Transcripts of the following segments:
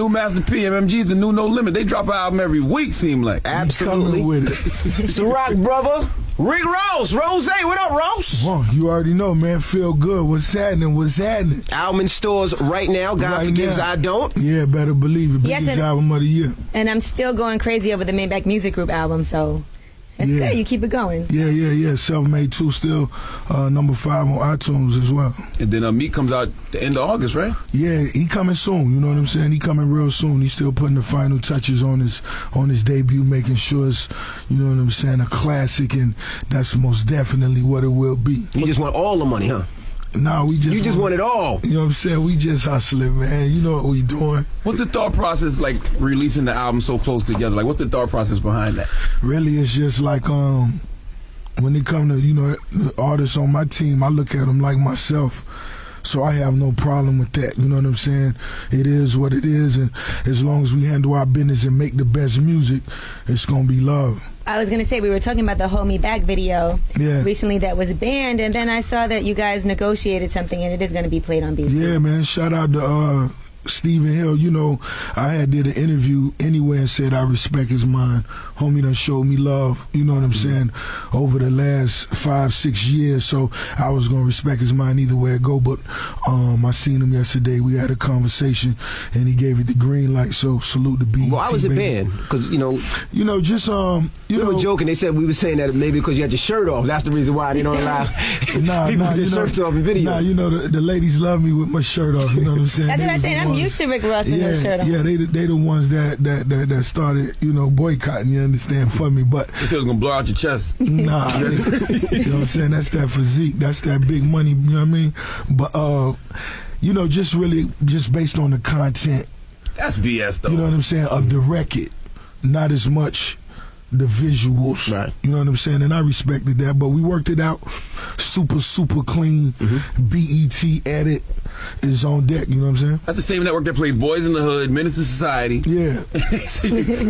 New Master P, MMG's the new No Limit. They drop an album every week, seem like. Absolutely. With it. It's a rock, brother. Rick Ross, Rose, what up, Ross? Well, you already know, man. Feel good. What's happening? What's happening? Album in stores right now. God Forgives, I Don't. Yeah, better believe it. Biggest album of the year. And I'm still going crazy over the Maybach Music Group album, so it's good. You keep it going. Yeah. Self-Made 2 still number 5 on iTunes as well. And then Meek comes out the end of August, right? Yeah, he coming soon. You know what I'm saying? He coming real soon. He's still putting the final touches on his debut, making sure it's, you know what I'm saying, a classic, and that's most definitely what it will be. You just want all the money, huh? No, you just want it all. You know what I'm saying? We just hustling, man. You know what we doing. What's the thought process like releasing the album so close together? Like, what's the thought process behind that? Really, it's just like when it come to, you know, the artists on my team, I look at them like myself. So I have no problem with that. You know what I'm saying? It is what it is, and as long as we handle our business and make the best music, it's gonna be love. I was going to say, we were talking about the Hold Me Back video recently that was banned, and then I saw that you guys negotiated something, and it is going to be played on BET. Yeah, man. Shout out to Stephen Hill. You know, I had did an interview anyway and said I respect his mind. Homie done showed me love, you know what I'm saying, over the last 5-6 years, so I was going to respect his mind either way it go, but I seen him yesterday. We had a conversation, and he gave it the green light, so salute to BET. Why was it banned? Because, you know, just, we were joking. They said we were saying that maybe because you had your shirt off. That's the reason why they don't allow people with their shirts off in video. Nah, you know, the ladies love me with my shirt off, you know what I'm saying? That's what I'm saying. I'm used to Rick Ross with no shirt on. Yeah, they the ones that started, you know, boycotting, you understand, for me. But you still gonna blow out your chest. Nah, you know what I'm saying? That's that physique. That's that big money, you know what I mean? But, you know, just based on the content. That's BS, though. You know what I'm saying? Of the record. Not as much the visuals. Right. You know what I'm saying? And I respected that, but we worked it out. Super clean. BET edit is on deck, you know what I'm saying? That's the same network that plays Boys in the Hood, Menace to Society. Yeah.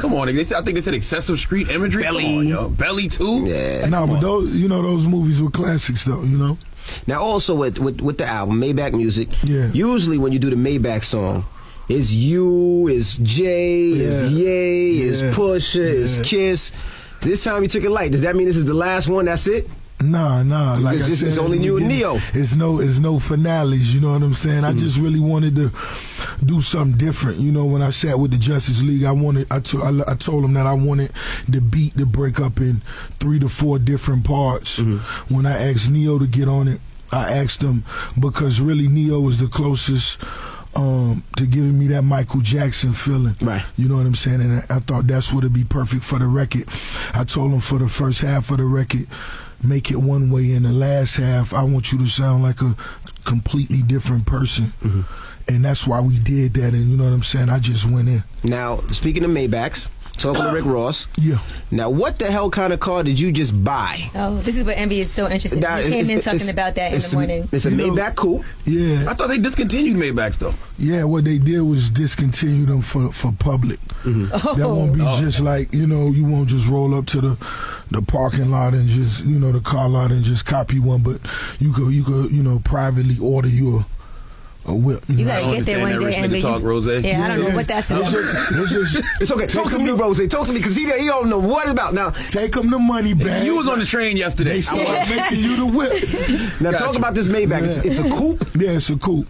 Come on, I think they said Excessive Street Imagery. Belly. Come on, yo. Belly too. Yeah. No, but those movies were classics though, you know? Now also with the album, Maybach Music, yeah. Usually when you do the Maybach song, it's you, it's Jay, it's Ye, it's Pusha, it's Kiss. This time you took it light. Does that mean this is the last one? That's it? Nah. Like it's only you and Neo. It's no finales. You know what I'm saying? I just really wanted to do something different. You know, when I sat with the Justice League, I told them that I wanted the beat to break up in 3 to 4 different parts. When I asked Neo to get on it, I asked him because really Neo was the closest to giving me that Michael Jackson feeling. Right. You know what I'm saying? And I thought that's what would be perfect for the record. I told him for the first half of the record, make it one way. In the last half, I want you to sound like a completely different person. And that's why we did that. And you know what I'm saying? I just went in. Now, speaking of Maybachs, talking to Rick Ross. Yeah. Now, what the hell kind of car did you just buy? Oh, this is what Envy is so interested in. He came in talking about that in the morning. It's a Maybach coupe. Yeah. I thought they discontinued Maybachs, though. Yeah, what they did was discontinue them for public. That won't be just like, you know, you won't just roll up to the parking lot and just, you know, the car lot and just copy one, but you could, you know, privately order you a whip. You gotta get there one day, Envy. Talk, Rose. Yeah, I don't know what that's about. It's okay. Talk to me, Rose. Talk to me, because he don't know what it's about. Now, take them the money back. You was on the train yesterday. I was making you the whip. Now, talk about this Maybach. It's a coupe? Yeah, it's a coupe.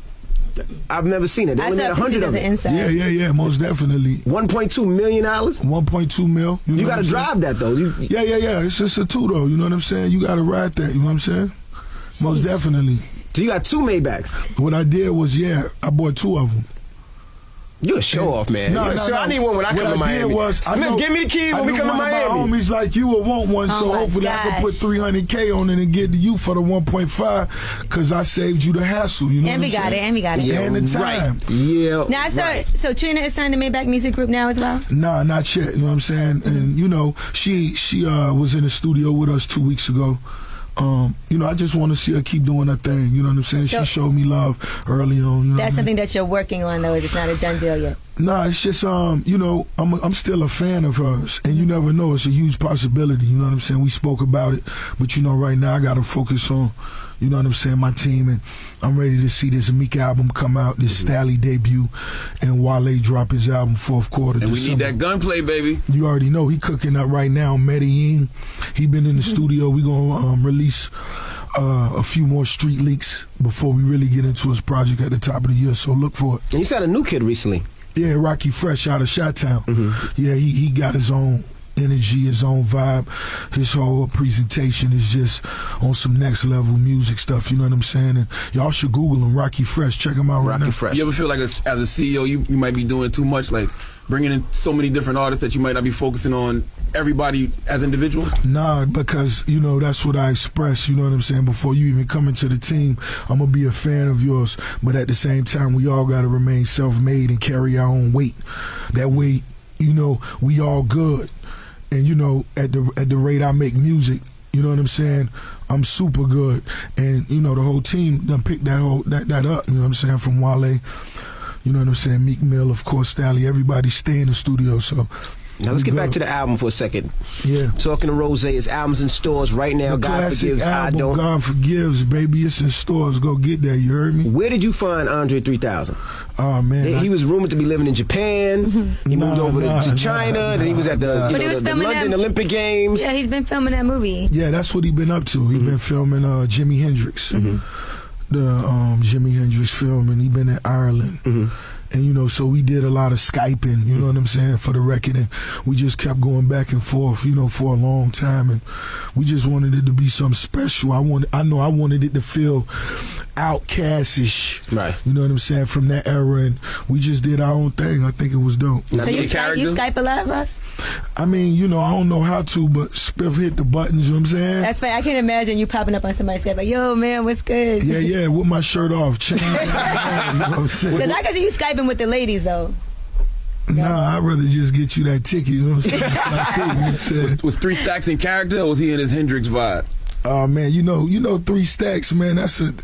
I've never seen it. They only made 100 of it. Yeah, most definitely. $1.2 million? 1.2 mil. You gotta drive that, though. Yeah. It's just a 2, though. You know what I'm saying? You gotta ride that. You know what I'm saying? Most definitely. So you got 2 Maybachs. What I did was, I bought 2 of them. You a show off, man. No. I need one when I come to Miami. Smith, give me the keys when we come to Miami. My homies like you will want one, so hopefully I can put $300K on it and get to you for the 1.5, because I saved you the hassle. You know and what I'm saying? And we got it. Yeah, and the time. Right. Yeah. Now, so Trina is signed to Maybach Music Group now as well? Nah, not yet. You know what I'm saying? And you know, she was in the studio with us 2 weeks ago. You know, I just want to see her keep doing her thing. You know what I'm saying? So, she showed me love early on. You know that's something that you're working on, though. It's not a done deal yet. Nah, it's just you know, I'm still a fan of hers, and you never know. It's a huge possibility. You know what I'm saying? We spoke about it, but you know, right now I got to focus on, You know what I'm saying? My team, and I'm ready to see this Meek album come out, this Stalley debut, and Wale drop his album fourth quarter. And we December. need that gunplay, baby. You already know he cooking up right now. Medellin, he been in the studio. We gonna release a few more street leaks before we really get into his project at the top of the year. So look for it. And you said a new kid recently. Yeah, Rocky Fresh out of Chi-Town. Yeah, he got his own energy, his own vibe. His whole presentation is just on some next level music stuff. You know what I'm saying? And y'all should Google him, Rocky Fresh. Check him out right now. Rocky Fresh. You ever feel like as a CEO, you might be doing too much, like bringing in so many different artists that you might not be focusing on everybody as individuals? Nah, because, you know, that's what I express, you know what I'm saying? Before you even come into the team, I'm going to be a fan of yours. But at the same time, we all got to remain self-made and carry our own weight. That way, you know, we all good. And, you know, at the rate I make music, you know what I'm saying, I'm super good. And, you know, the whole team done picked that up, you know what I'm saying, from Wale. You know what I'm saying? Meek Mill, of course, Stalley. Everybody stay in the studio, so... Now let's get back to the album for a second. Yeah. Talking to Rose, his album's in stores right now. The God Forgives, album, I Don't. God Forgives, baby. It's in stores. Go get that. You heard me? Where did you find Andre 3000? Oh, man. He was rumored to be living in Japan. He moved over to China. Then he was at the London Olympic Games. Yeah, he's been filming that movie. Yeah, that's what he been up to. He been filming Jimi Hendrix. The Jimi Hendrix film, and he been in Ireland. And, you know, so we did a lot of Skyping, you know what I'm saying, for the record. And we just kept going back and forth, you know, for a long time. And we just wanted it to be something special. I wanted it to feel outcast-ish. Right. You know what I'm saying, from that era. And we just did our own thing. I think it was dope. So you Skype a lot, Russ? I mean, you know, I don't know how to, but Spiff hit the buttons, you know what I'm saying? That's fine. I can imagine you popping up on somebody's Skype like, yo, man, what's good? Yeah, with my shirt off. Chain. You know what I'm saying? Because I can see you Skyping with the ladies, though. Nah, I'd rather just get you that ticket, you know what I'm saying? Was 3 Stacks in character, or was he in his Hendrix vibe? Oh man, you know 3 Stacks, man. That's a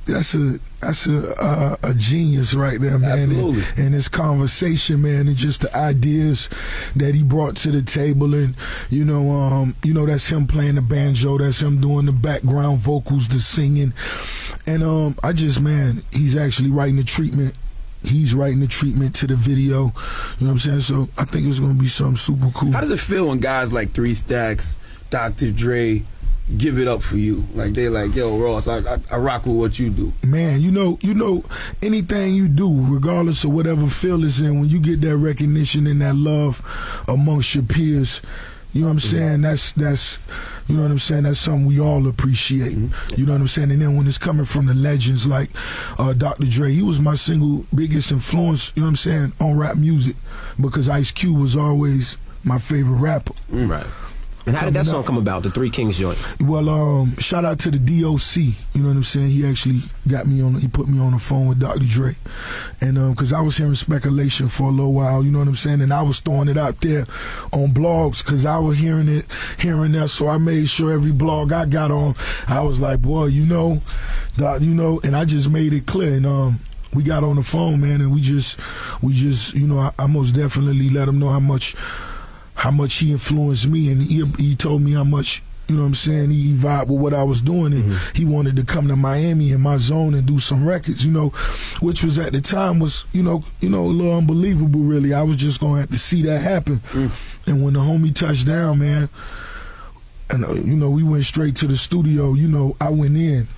genius right there, man. Absolutely. And his conversation, man, and just the ideas that he brought to the table, and you know that's him playing the banjo, that's him doing the background vocals, the singing, and he's actually writing the treatment. He's writing the treatment to the video. You know what I'm saying? So I think it's gonna be something super cool. How does it feel when guys like 3 Stacks, Dr. Dre, give it up for you? Like they're like, yo, Ross, I rock with what you do. Man, you know, anything you do, regardless of whatever field it's in, when you get that recognition and that love amongst your peers, you know what I'm saying? That's you know what I'm saying? That's something we all appreciate. You know what I'm saying? And then when it's coming from the legends like Dr. Dre, he was my single biggest influence, you know what I'm saying, on rap music, because Ice Cube was always my favorite rapper. Right. And how did that song come about, the Three Kings joint? Well, shout out to the DOC, you know what I'm saying? He actually he put me on the phone with Dr. Dre. And because I was hearing speculation for a little while, you know what I'm saying? And I was throwing it out there on blogs because I was hearing that. So I made sure every blog I got on, I was like, boy, you know, and I just made it clear. And we got on the phone, man, and we just, you know, I most definitely let him know how much he influenced me, and he told me how much, you know what I'm saying, he vibed with what I was doing, and he wanted to come to Miami in my zone and do some records, you know, which was at the time was, you know, a little unbelievable, really. I was just gonna have to see that happen. And when the homie touched down, man, and you know, we went straight to the studio, you know, I went in.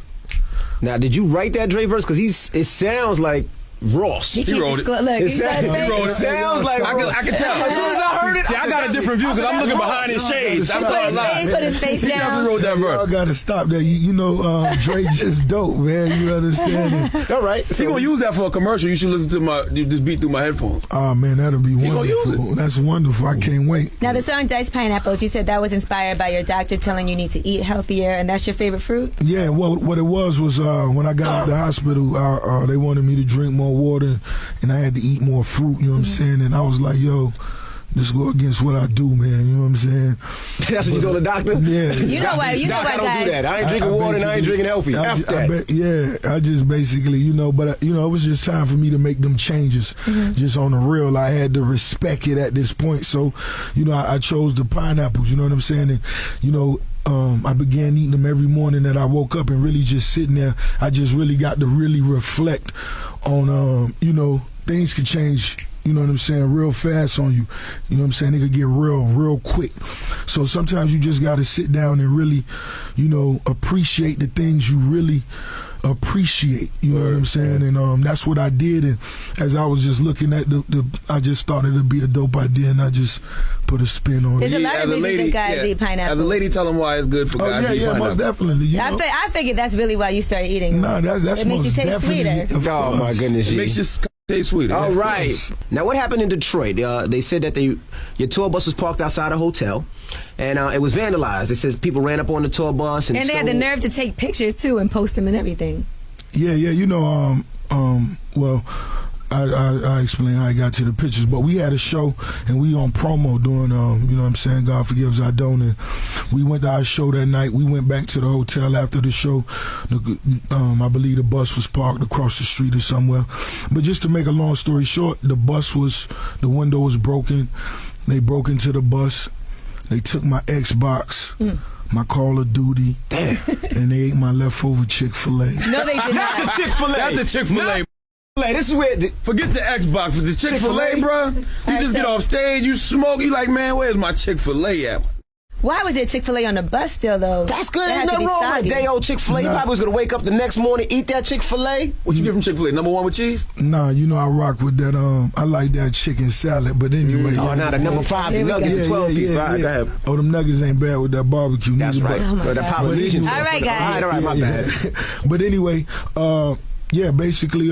Now, did you write that Dre verse? Because it sounds like Ross. He wrote it. Look, It sounds like I can tell. As soon as I heard it, See, I got a different view because I'm looking behind his shades. I'm not lying. He put his face He down. definitely wrote that Y'all verse. gotta stop that. You know, Dre just dope, man. You understand it? All right. He gonna use that for a commercial. You should listen to this beat through my headphones. Oh man, that'll be gonna use wonderful. That's wonderful. I can't wait. Now, the song Diced Pineapples, you said that was inspired by your doctor telling you need to eat healthier, and that's your favorite fruit? Yeah, well, what it was when I got out of the hospital, they wanted me to drink more water, and I had to eat more fruit, you know what I'm saying? And I was like, yo, this go against what I do, man, you know what I'm saying? That's what you told the doctor? Yeah. You know why, Doc, I don't guys. do that. I ain't drinking water and I ain't drinking healthy. I just basically, you know, but, you know, it was just time for me to make them changes. Just on the real, I had to respect it at this point. So, you know, I chose the pineapples, you know what I'm saying? And, you know, I began eating them every morning that I woke up, and really just sitting there, I just really got to really reflect on, things could change, you know what I'm saying, real fast on you. You know what I'm saying? It could get real quick. So sometimes you just got to sit down and really, appreciate the things you really appreciate, you know what I'm saying? And that's what I did. And as I was just looking at I just thought it'd be a dope idea, and I just put a spin on it. There's a lot of reasons that guys eat pineapple. As a lady, tell them why it's good for guys to eat pineapple. Most definitely. I figured that's really why you started eating. No, that's it makes you taste sweeter. Oh my goodness, it makes you taste sweeter. All right. Now, what happened in Detroit? They said that your tour bus was parked outside a hotel, and it was vandalized. It says people ran up on the tour bus, and they had the nerve to take pictures too and post them and everything. Yeah. Well, I explain how I got to the pictures, but we had a show and we on promo doing, you know what I'm saying, God Forgives I Don't, and we went to our show that night. We went back to the hotel after the show. I believe the bus was parked across the street or somewhere. But just to make a long story short, the window was broken. They broke into the bus. They took my Xbox. My Call of Duty, and they ate my leftover Chick-fil-A. No, they did not. Not the Chick-fil-A. Not the Chick-fil-A. This is where forget the Xbox, but the Chick-fil-A, bro. You just get off stage, you smoke, you like, man, where's my Chick-fil-A at? Why was there Chick-fil-A on the bus still, though? That's good. Ain't nothing wrong with a day old Chick-fil-A. You probably was going to wake up the next morning, eat that Chick-fil-A. What you get from Chick-fil-A? Number one with cheese? Nah, I rock with that. I like that chicken salad, but anyway. Oh, now the number 5, the nuggets, the 12 piece. Go ahead. Oh, them nuggets ain't bad with that barbecue. That's right. That Polynesian sauce. All right, guys. All right, my bad. But anyway, basically,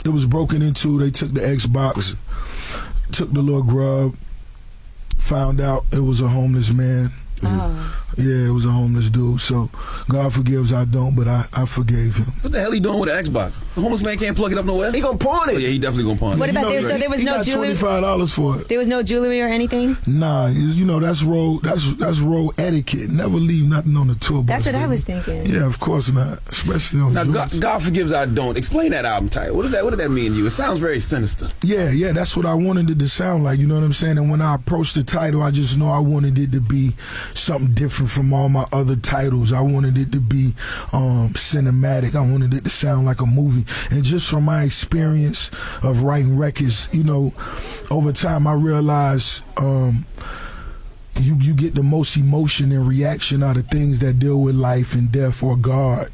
it was broken into. They took the Xbox, took the little grub, found out it was a homeless man. Oh. Yeah, it was a homeless dude. So God forgives I don't, but I forgave him. What the hell he doing with an Xbox? The homeless man can't plug it up nowhere. He gonna pawn it. Oh, yeah, he definitely gonna pawn it. What about there? So there was no jewelry. $25 for it. There was no jewelry or anything. Nah, that's road etiquette. Never leave nothing on the tour bus. That's what I was thinking. Yeah, of course not, especially on. Now, God Forgives I Don't. Explain that album title. What did that mean to you? It sounds very sinister. Yeah, that's what I wanted it to sound like. You know what I'm saying? And when I approached the title, I just know I wanted it to be something different from all my other titles. I wanted it to be cinematic. I wanted it to sound like a movie. And just from my experience of writing records, over time I realized you get the most emotion and reaction out of things that deal with life and death or God.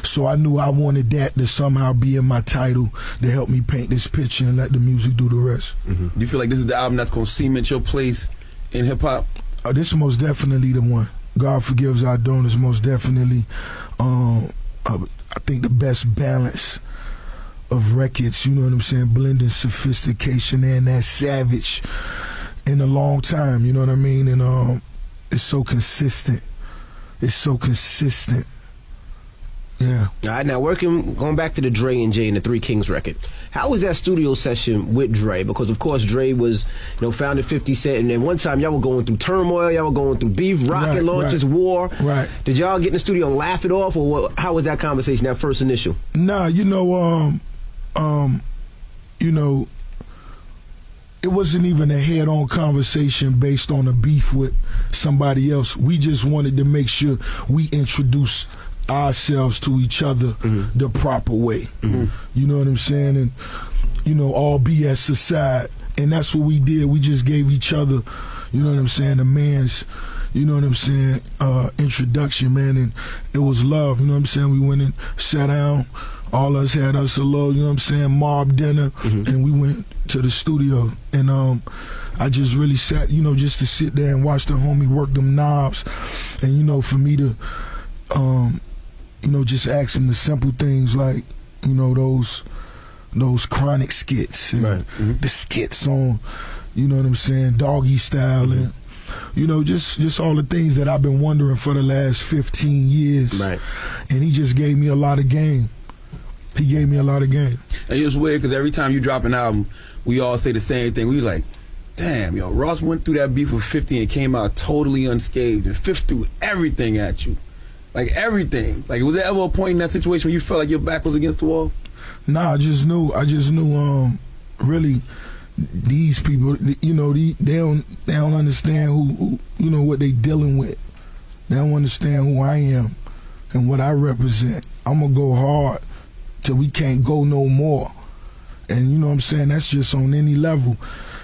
So I knew I wanted that to somehow be in my title to help me paint this picture and let the music do the rest. Do you feel like this is the album that's going to cement your place in hip-hop? This is most definitely the one. God Forgives I Don't is most definitely, I think, the best balance of records, you know what I'm saying, blending sophistication and that savage in a long time, you know what I mean? And it's so consistent. Yeah. All right, now going back to the Dre and Jay and the Three Kings record, how was that studio session with Dre? Because, of course, Dre was, founded 50 Cent, and then one time y'all were going through turmoil, y'all were going through beef, rocket launches, war. Right. Did y'all get in the studio and laugh it off, or how was that conversation, that first initial? Nah, it wasn't even a head-on conversation based on a beef with somebody else. We just wanted to make sure we introduced ourselves to each other the proper way. You know what I'm saying? And all BS aside, and that's what we did. We just gave each other, you know what I'm saying, a man's, you know what I'm saying, introduction, man, and it was love. You know what I'm saying? We went and sat down. All of us had us a little, you know what I'm saying, mob dinner, and we went to the studio. And I just really sat, just to sit there and watch the homie work them knobs, and for me to just ask him the simple things like, those chronic skits and the skits on, you know what I'm saying, Doggy Style, and just all the things that I've been wondering for the last 15 years. Right. And he just gave me a lot of game. He gave me a lot of game. And it was weird because every time you drop an album, we all say the same thing. We like, damn, Ross went through that beef with 50 and came out totally unscathed, and 50 threw everything at you. Like, everything. Like, was there ever a point in that situation where you felt like your back was against the wall? Nah, I just knew, really, these people, they don't understand who what they dealing with. They don't understand who I am and what I represent. I'm going to go hard till we can't go no more. And you know what I'm saying? That's just on any level.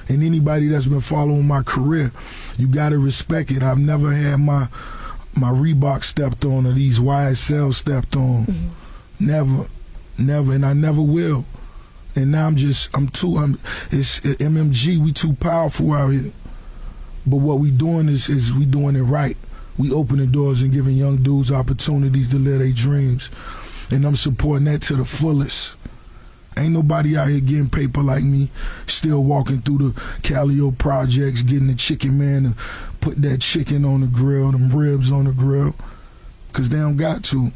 And anybody that's been following my career, you got to respect it. I've never had my Reebok stepped on or these YSL stepped on. Never, and I never will. And now it's MMG, we too powerful out here. But what we doing is we doing it right. We opening doors and giving young dudes opportunities to live their dreams. And I'm supporting that to the fullest. Ain't nobody out here getting paper like me, still walking through the Calio projects, getting the chicken man to put that chicken on the grill, them ribs on the grill, because they don't got to.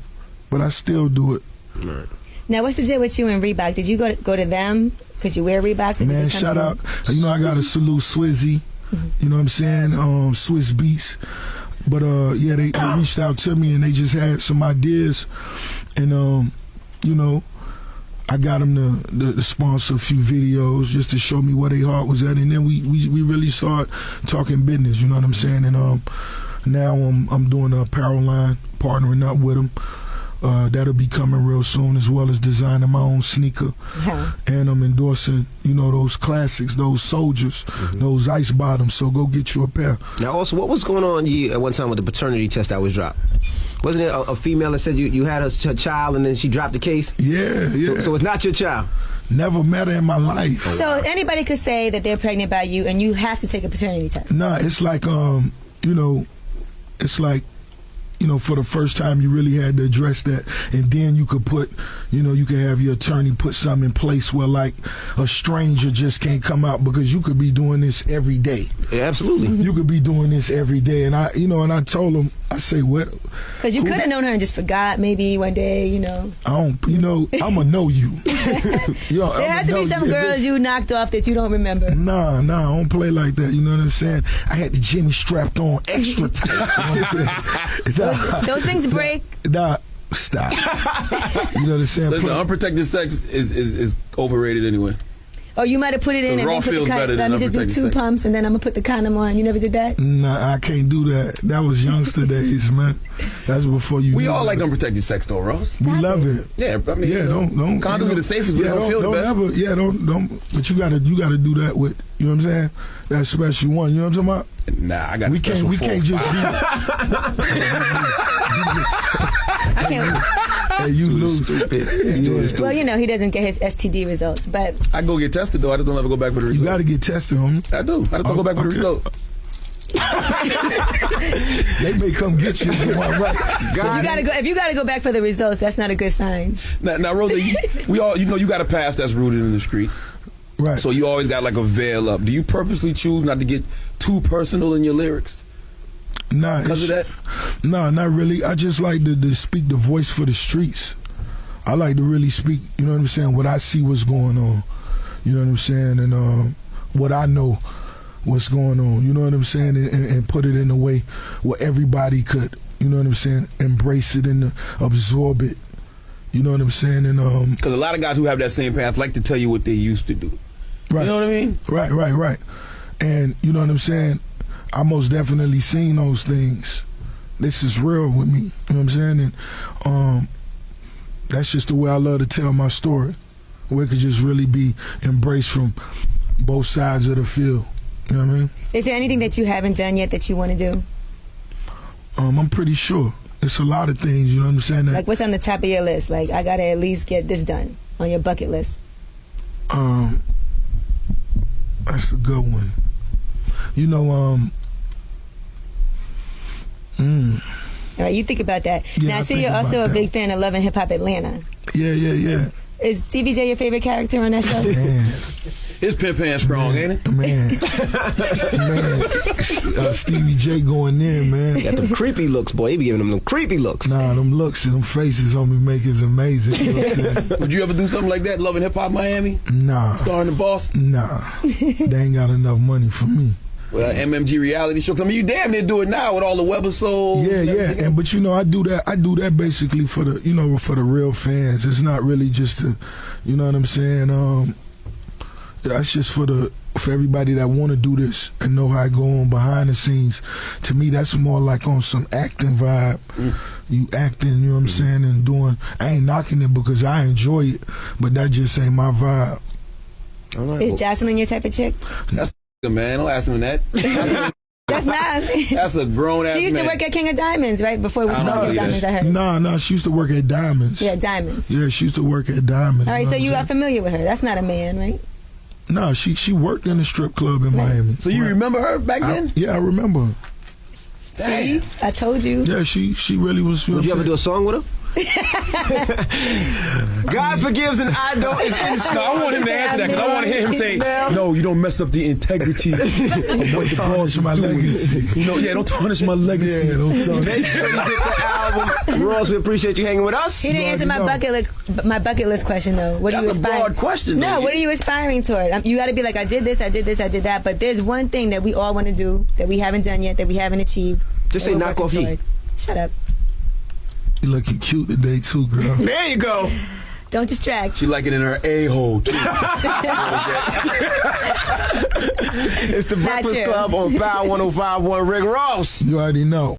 But I still do it. Right. Now, what's the deal with you and Reebok? Did you go to them because you wear Reeboks? Man, shout out. You know, I got to salute Swizzy. You know what I'm saying? Swiss Beats. But, yeah, they reached out to me and they just had some ideas. And, you know, I got them to sponsor a few videos just to show me where their heart was at. And then we really started talking business, you know what I'm saying? And now I'm doing an apparel line, partnering up with them. That'll be coming real soon, as well as designing my own sneaker. And I'm endorsing, you know, those classics, those soldiers, those ice bottoms. So go get you a pair. Now, also, what was going on at one time with the paternity test that was dropped? Wasn't it a female that said you had a child and then she dropped the case? Yeah. So it's not your child? Never met her in my life. So anybody could say that they're pregnant by you and you have to take a paternity test? Nah, it's like, you know, it's like, you know, for the first time you really had to address that, and then you could put, you know, you could have your attorney put something in place where like a stranger just can't come out, because you could be doing this every day. Yeah, absolutely. You could be doing this every day. And I, you know, and I told him, I say, what? Because you could have known her and just forgot maybe one day, you know. I don't, you know, I'ma know you. Yo, there has to be some girls you knocked off that you don't remember. Nah, I don't play like that. You know what I'm saying? I had the Jimmy strapped on extra tight. You know what I'm saying? Those things break. Nah, stop. You know what I'm saying? Listen, unprotected sex is overrated anyway. Oh, you might have put it in and then put the condom. Let me just do 2 pumps and then I'm going to put the condom on. You never did that? Nah, I can't do that. That was youngster days, man. That's before you. We all like unprotected sex, though, Rose. We love it. Yeah, I mean, yeah, don't. Condom is the safest. We don't feel the best. Ever, yeah, don't. But you gotta do that with. You know what I'm saying? That special one. You know what I'm talking about? Nah, I got. We can't just be. I can't. Hey, you lose. Stupid. Well, you know, he doesn't get his STD results, but I go get tested though. I just don't ever go back for the result. You got to get tested, homie. I do. I just don't go back for the result. They may come get you. Right. So you gotta go. If you gotta go back for the results, that's not a good sign. Now, Rosa, we all, you know, you got a past that's rooted in the street. Right. So you always got like a veil up. Do you purposely choose not to get too personal in your lyrics? Nah, because of that? Nah, not really. I just like to speak the voice for the streets. I like to really speak, you know what I'm saying, what I see what's going on. You know what I'm saying? And what I know what's going on. You know what I'm saying? And put it in a way where everybody could, you know what I'm saying, embrace it and absorb it. You know what I'm saying? And because a lot of guys who have that same past like to tell you what they used to do. Right. You know what I mean? Right. And you know what I'm saying? I most definitely seen those things. This is real with me. You know what I'm saying? And that's just the way I love to tell my story, where it could just really be embraced from both sides of the field. You know what I mean? Is there anything that you haven't done yet that you want to do? I'm pretty sure. It's a lot of things, you know what I'm saying? Like what's on the top of your list? Like, I got to at least get this done on your bucket list. That's a good one. You know, All right, you think about that. Yeah, now, I see you're also a big fan of Love and Hip Hop Atlanta. Yeah. Is Stevie J your favorite character on that show? Man. His pimp hand strong, ain't it? Man. Stevie J going in, man. He got them creepy looks, boy. He be giving them creepy looks. Nah, them looks and them faces on me make it amazing. You know what I'm saying? Would you ever do something like that, Love and Hip Hop Miami? Nah. Starring the boss? Nah. They ain't got enough money for me. Well, MMG reality show. I mean, you damn near do it now with all the webisodes. Yeah. But you know, I do that basically for the, you know, for the real fans. It's not really just to, you know what I'm saying? That's just for the, for everybody that want to do this and know how it go on behind the scenes, to me that's more like on some acting vibe. You acting, you know what I'm saying, and doing. I ain't knocking it because I enjoy it, but that just ain't my vibe. Is Jocelyn your type of chick? That's man. Don't ask him that. That's not. That's a grown ass man. She used to work at King of Diamonds, right? Before we worked at Diamonds, I heard. No, she used to work at Diamonds. Yeah, Diamonds. Yeah, she used to work at Diamonds. All right, so you are familiar with her. That's not a man, right? No, she worked in a strip club in Miami. So you remember her back then? Yeah, I remember her. See? I told you. Yeah, she really was. Would you ever do a song with her? God forgives and I don't. No, I want him to answer that because I want to hear him say, "No, you don't mess up the integrity of what the boss is doing." You know, don't tarnish my legacy. Yeah, don't tarnish. Make sure you get the album. Ross, we appreciate you hanging with us. He didn't answer my bucket list question though. What are you aspiring? That's a broad question. No, what are you aspiring toward? You got to be like, I did this, I did this, I did that. But there's one thing that we all want to do that we haven't done yet, that we haven't achieved. Just say knock off you. Shut up. You looking cute today too, girl. There you go. Don't distract. She like it in her a-hole too. It's the Breakfast Club on Power 105.1. Rick Ross. You already know.